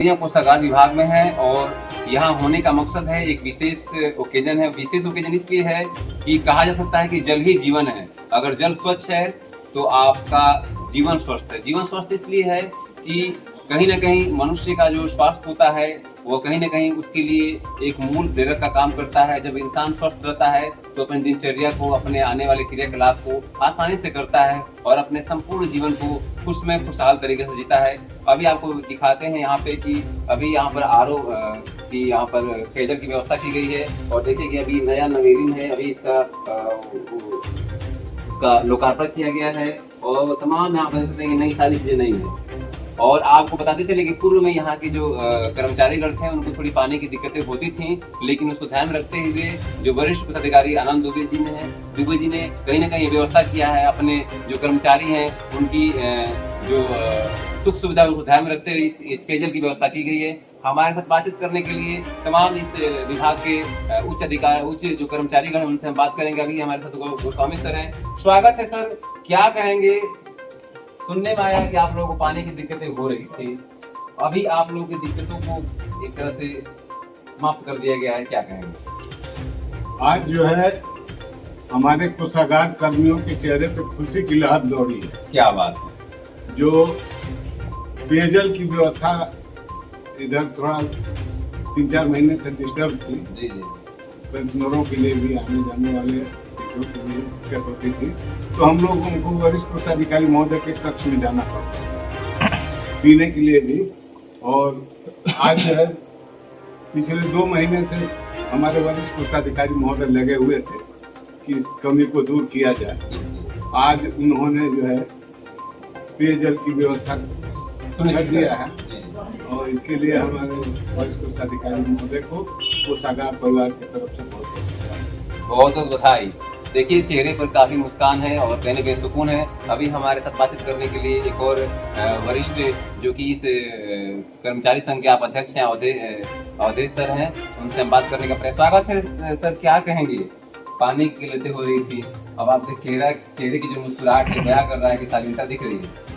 यहाँ कोषागार विभाग में है और यहाँ होने का मकसद है एक विशेष ओकेजन है। विशेष ओकेजन इसलिए है कि कहा जा सकता है कि जल ही जीवन है। अगर जल स्वच्छ है तो आपका जीवन स्वस्थ है। जीवन स्वस्थ इसलिए है कि कहीं ना कहीं मनुष्य का जो स्वास्थ्य होता है वो कहीं ना कहीं उसके लिए एक मूल प्रेरक का काम करता है। जब इंसान स्वस्थ रहता है तो अपनी दिनचर्या को, अपने आने वाले क्रियाकलाप को आसानी से करता है और अपने संपूर्ण जीवन को खुशमय खुशहाल तरीके से जीता है। अभी आपको दिखाते हैं यहाँ पे कि अभी यहाँ पर आरओ की यहाँ पर पेयजल की व्यवस्था की गई है और देखिए कि अभी नया नवीन है। अभी इसका लोकार्पण किया गया है और तमाम यहाँ पर नई सारी चीजें नहीं है। और आपको बताते चले कि पूर्व में यहाँ के जो कर्मचारीगण थे उनको थोड़ी पानी की दिक्कतें होती थी, लेकिन उसको ध्यान में रखते हुए जो वरिष्ठ कुछ अधिकारी आनंद दुबे जी ने कहीं ना कहीं व्यवस्था किया है। अपने जो कर्मचारी हैं उनकी जो सुख सुविधा को ध्यान में रखते हुए इस पेयजल की व्यवस्था की गई है। हमारे साथ बातचीत करने के लिए तमाम इस विभाग के उच्च जो कर्मचारीगण हैं उनसे हम बात करेंगे। अभी हमारे साथ गोस्वामी सर हैं, स्वागत है सर। क्या कहेंगे, सुनने में आया कि आप लोगों को पानी की दिक्कतें हो रही थी, अभी आप लोगों की दिक्कतों को एक तरह से समाप्त कर दिया गया है, क्या कहेंगे? आज जो है हमारे कोषागार कर्मियों के चेहरे पे खुशी की लहर दौड़ी है। क्या बात है। जो पेयजल की व्यवस्था इधर थोड़ा 3-4 महीने से डिस्टर्ब थी। जी जी। पेंशनरों के लिए भी, आने जाने वाले जो दिक्कत होती थी, तो हम लोग उनको वरिष्ठ कोषाधिकारी महोदय के कक्ष में जाना पड़ता पीने के लिए भी। और आज जो है पिछले 2 महीने से हमारे वरिष्ठ कोषाधिकारी महोदय लगे हुए थे कि इस कमी को दूर किया जाए। आज उन्होंने जो है पेयजल की व्यवस्था कर दिया है और इसके लिए हमारे वरिष्ठ कोषाधिकारी महोदय को कोषागार परिवार की तरफ से बहुत बहुत बधाई। देखिए चेहरे पर काफी मुस्कान है और कहीं ना कहीं सुकून है। अभी हमारे साथ बातचीत करने के लिए एक और वरिष्ठ जो कि इस कर्मचारी संघ के आप अध्यक्ष हैं, अवधेश सर हैं, उनसे हम बात करने का प्रयास। स्वागत है सर। क्या कहेंगे, पानी की किल्लतें हो रही थी, अब आपके चेहरे की जो मुस्कुराहट है बयां कर रहा है कि शालीनता दिख रही है।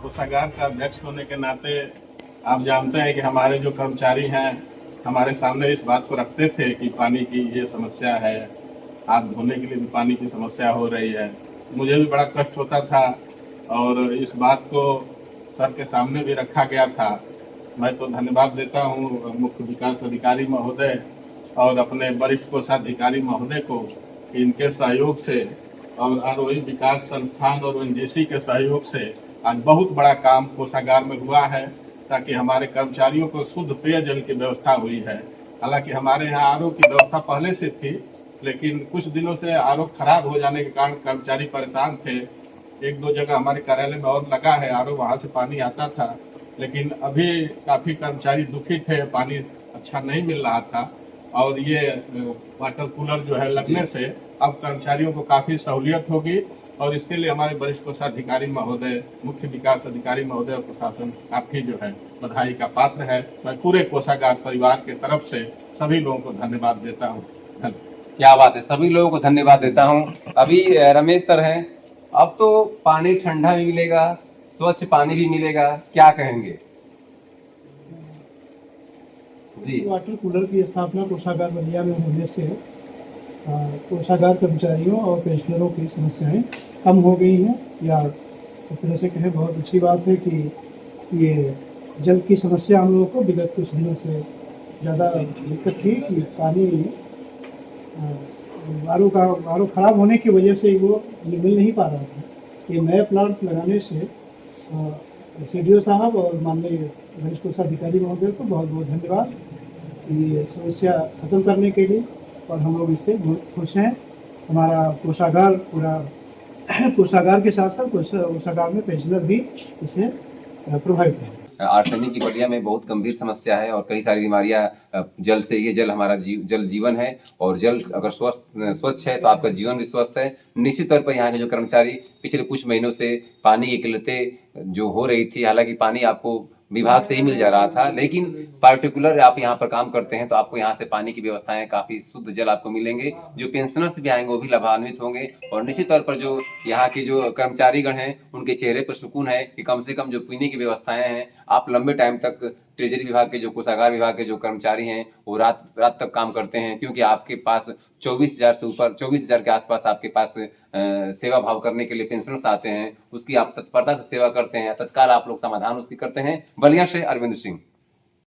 कोषागार का अध्यक्ष होने के नाते आप जानते हैं कि हमारे जो कर्मचारी हैं हमारे सामने इस बात को रखते थे कि पानी की ये समस्या है, हाथ धोने के लिए भी पानी की समस्या हो रही है। मुझे भी बड़ा कष्ट होता था और इस बात को सर के सामने भी रखा गया था। मैं तो धन्यवाद देता हूँ मुख्य विकास अधिकारी महोदय और अपने वरिष्ठ कोषाधिकारी महोदय को कि इनके सहयोग से और आरोही विकास संस्थान और ओएनजीसी के सहयोग से आज बहुत बड़ा काम कोषागार में हुआ है, ताकि हमारे कर्मचारियों को शुद्ध पेयजल की व्यवस्था हुई है। हालांकि हमारे यहाँ आरओ की व्यवस्था पहले से थी, लेकिन कुछ दिनों से आरओ खराब हो जाने के कारण कर्मचारी परेशान थे। 1-2 जगह हमारे कार्यालय में और लगा है आरओ, वहाँ से पानी आता था, लेकिन अभी काफ़ी कर्मचारी दुखी थे, पानी अच्छा नहीं मिल रहा था। और ये वाटर कूलर जो है लगने से अब कर्मचारियों को काफ़ी सहूलियत होगी और इसके लिए हमारे वरिष्ठ कोषाधिकारी महोदय, मुख्य विकास अधिकारी महोदय और प्रशासन काफ़ी जो है बधाई का पात्र है। मैं पूरे कोषागार परिवार के तरफ से सभी लोगों को धन्यवाद देता हूँ। क्या बात है, सभी लोगों को धन्यवाद देता हूँ। अभी रमेश सर हैं, अब तो पानी ठंडा भी मिलेगा, स्वच्छ पानी भी मिलेगा, क्या कहेंगे? जी, वाटर कूलर की स्थापना कोषागार बलिया में होने से कोषागार कर्मचारियों और पेंशनरों की समस्याएं कम हो गई हैं, या एक तरह से कहें बहुत अच्छी बात है कि ये जल की समस्या हम लोगों को विगत कुछ दिनों से ज़्यादा दिक्कत थी कि पानी आर ओ खराब होने की वजह से वो मिल नहीं पा रहा था। ये नए प्लांट लगाने से सीडीओ साहब और माननीय वरिष्ठ कोषाधिकारी महोदय को बहुत बहुत धन्यवाद ये समस्या खत्म करने के लिए, और हम लोग इससे बहुत खुश हैं। हमारा कोषागार पूरा कोषागार के साथ साथ कोषागार में पेंशनर भी इससे प्रभावित हैं। आर्सेनिक की बलिया में बहुत गंभीर समस्या है और कई सारी बीमारियां जल से, ये जल हमारा जल जीवन है और जल अगर स्वच्छ है तो आपका जीवन भी स्वस्थ है। निश्चित तौर पर यहाँ के जो कर्मचारी पिछले कुछ महीनों से पानी की किल्लतें जो हो रही थी, हालांकि पानी आपको विभाग से ही मिल जा रहा था, लेकिन पार्टिकुलर आप यहाँ पर काम करते हैं तो आपको यहाँ से पानी की व्यवस्थाएं, काफी शुद्ध जल आपको मिलेंगे। जो पेंशनर्स भी आएंगे वो भी लाभान्वित होंगे और निश्चित तौर पर जो यहाँ के जो कर्मचारीगण हैं उनके चेहरे पर सुकून है कि कम से कम जो पीने की व्यवस्थाएं हैं आप लंबे टाइम तक ट्रेजरी विभाग के, जो कोषागार विभाग के जो कर्मचारी हैं वो रात रात तक काम करते हैं, क्योंकि आपके पास 24,000 से ऊपर, 24,000 के आसपास आपके पास सेवा भाव करने के लिए पेंशनर्स आते हैं। उसकी आप तत्परता से सेवा करते हैं, तत्काल आप लोग समाधान उसकी करते हैं। बलिया से अरविंद सिंह।